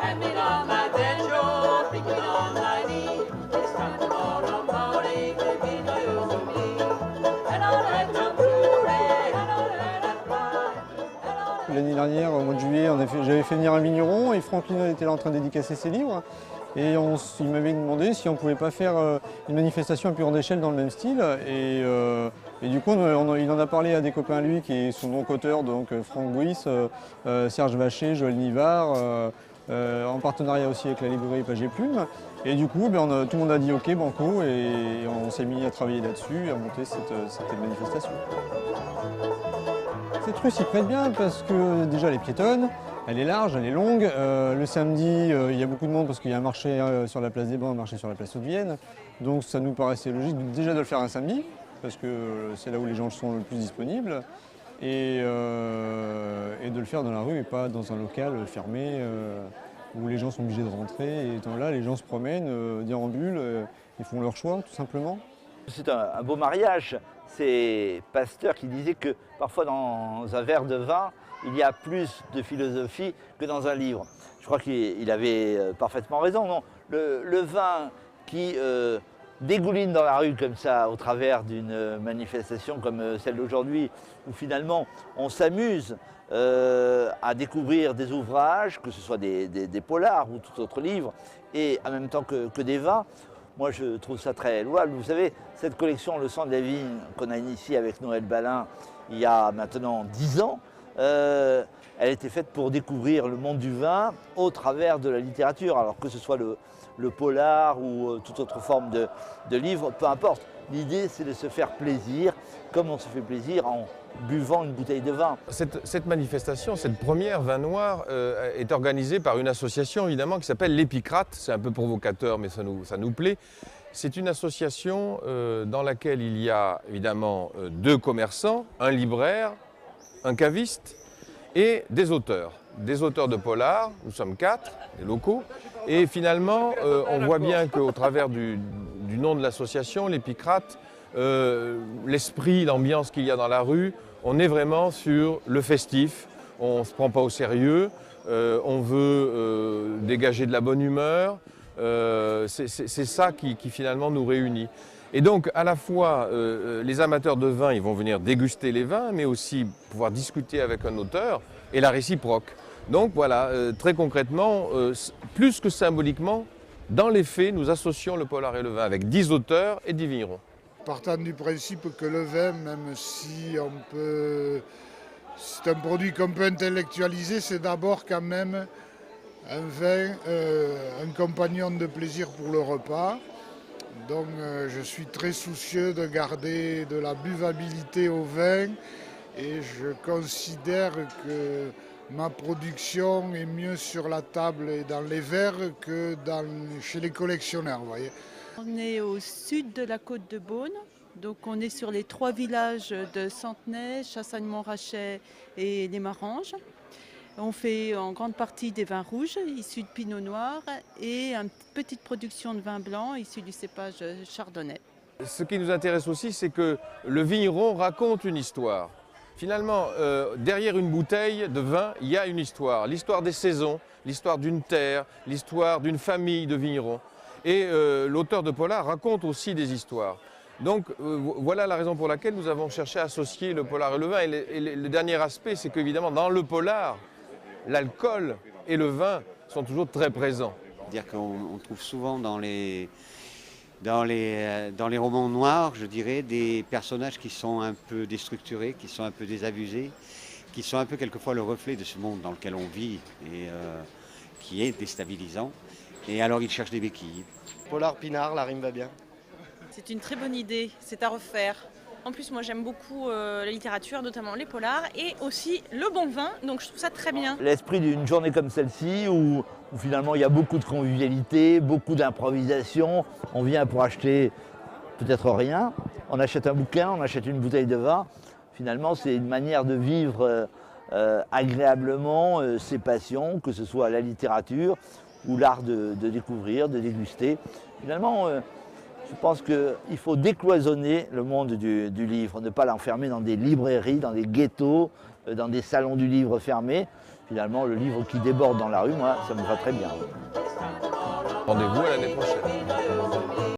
and lean on my dead shore, thinking on my knee. This time tomorrow morning will be no use to me. And I'll let them pray, and I'll let them cry. L'année dernière, au mois de juillet, j'avais fait venir un vigneron et Franklin était là en train de dédicacer ses livres. Et il m'avait demandé si on ne pouvait pas faire une manifestation à plus grande échelle dans le même style. Et du coup, il en a parlé à des copains à lui qui sont donc auteurs, donc Franck Bouis, Serge Vacher, Joël Nivard, en partenariat aussi avec la librairie Page et Plume. Et du coup, tout le monde a dit OK, banco, et on s'est mis à travailler là-dessus et à monter cette manifestation. Cette rue s'y prête bien parce que déjà elle est piétonne, elle est large, elle est longue. Le samedi, il y a beaucoup de monde parce qu'il y a un marché sur la place des Bains, un marché sur la place Haute-Vienne. Donc ça nous paraissait logique déjà de le faire un samedi, parce que c'est là où les gens sont le plus disponibles, et de le faire dans la rue et pas dans un local fermé où les gens sont obligés de rentrer. Et étant là, les gens se promènent, déambulent, ils font leur choix tout simplement. C'est un beau mariage. C'est Pasteur qui disait que parfois dans un verre de vin, il y a plus de philosophie que dans un livre. Je crois qu'il avait parfaitement raison. Non, le vin qui dégouline dans la rue comme ça, au travers d'une manifestation comme celle d'aujourd'hui, où finalement on s'amuse à découvrir des ouvrages, que ce soit des polars ou tout autre livre, et en même temps que des vins. Moi, je trouve ça très louable. Vous savez, cette collection Le sang de la vigne qu'on a initiée avec Noël Balin il y a maintenant 10 ans, elle était faite pour découvrir le monde du vin au travers de la littérature. Alors que ce soit le polar ou toute autre forme de livre, peu importe. L'idée, c'est de se faire plaisir, comme on se fait plaisir en buvant une bouteille de vin. Cette manifestation, cette première vin noir, est organisée par une association évidemment qui s'appelle l'Épicrate. C'est un peu provocateur, mais ça nous plaît. C'est une association dans laquelle il y a évidemment 2 commerçants, un libraire, un caviste et des auteurs. Des auteurs de polar, nous sommes 4, des locaux. Et finalement, on voit bien qu'au travers du nom de l'association, l'Épicrate, l'esprit, l'ambiance qu'il y a dans la rue, on est vraiment sur le festif, on ne se prend pas au sérieux, on veut dégager de la bonne humeur, c'est ça qui finalement nous réunit. Et donc à la fois les amateurs de vin, ils vont venir déguster les vins, mais aussi pouvoir discuter avec un auteur et la réciproque. Donc voilà, très concrètement, plus que symboliquement, dans les faits, nous associons le polar et le vin avec 10 auteurs et 10 vignerons. Partant du principe que le vin, même si c'est un produit qu'on peut intellectualiser, c'est d'abord quand même un vin, un compagnon de plaisir pour le repas. Donc je suis très soucieux de garder de la buvabilité au vin et je considère que ma production est mieux sur la table et dans les verres que chez les collectionneurs, vous voyez. On est au sud de la côte de Beaune, donc on est sur les 3 villages de Centenay, Chassagne-Montrachet et les Maranges. On fait en grande partie des vins rouges issus de Pinot Noir et une petite production de vin blanc issu du cépage Chardonnay. Ce qui nous intéresse aussi, c'est que le vigneron raconte une histoire. Finalement, derrière une bouteille de vin, il y a une histoire. L'histoire des saisons, l'histoire d'une terre, l'histoire d'une famille de vignerons. Et l'auteur de polar raconte aussi des histoires. Donc voilà la raison pour laquelle nous avons cherché à associer le polar et le vin. Et le dernier aspect, c'est qu'évidemment, dans le polar, l'alcool et le vin sont toujours très présents. C'est-à-dire qu'on trouve souvent dans les romans noirs, je dirais, des personnages qui sont un peu déstructurés, qui sont un peu désabusés, qui sont un peu quelquefois le reflet de ce monde dans lequel on vit et qui est déstabilisant. Et alors ils cherchent des béquilles. Polar Pinard, la rime va bien. C'est une très bonne idée, c'est à refaire. En plus, moi j'aime beaucoup la littérature, notamment les polars, et aussi le bon vin, donc je trouve ça très bien. L'esprit d'une journée comme celle-ci, où finalement il y a beaucoup de convivialité, beaucoup d'improvisation, on vient pour acheter peut-être rien, on achète un bouquin, on achète une bouteille de vin. Finalement, c'est une manière de vivre agréablement ses passions, que ce soit la littérature ou l'art de découvrir, de déguster. Finalement, je pense qu'il faut décloisonner le monde du livre, ne pas l'enfermer dans des librairies, dans des ghettos, dans des salons du livre fermés. finalement, le livre qui déborde dans la rue, moi, ça me va très bien. Rendez-vous à l'année prochaine.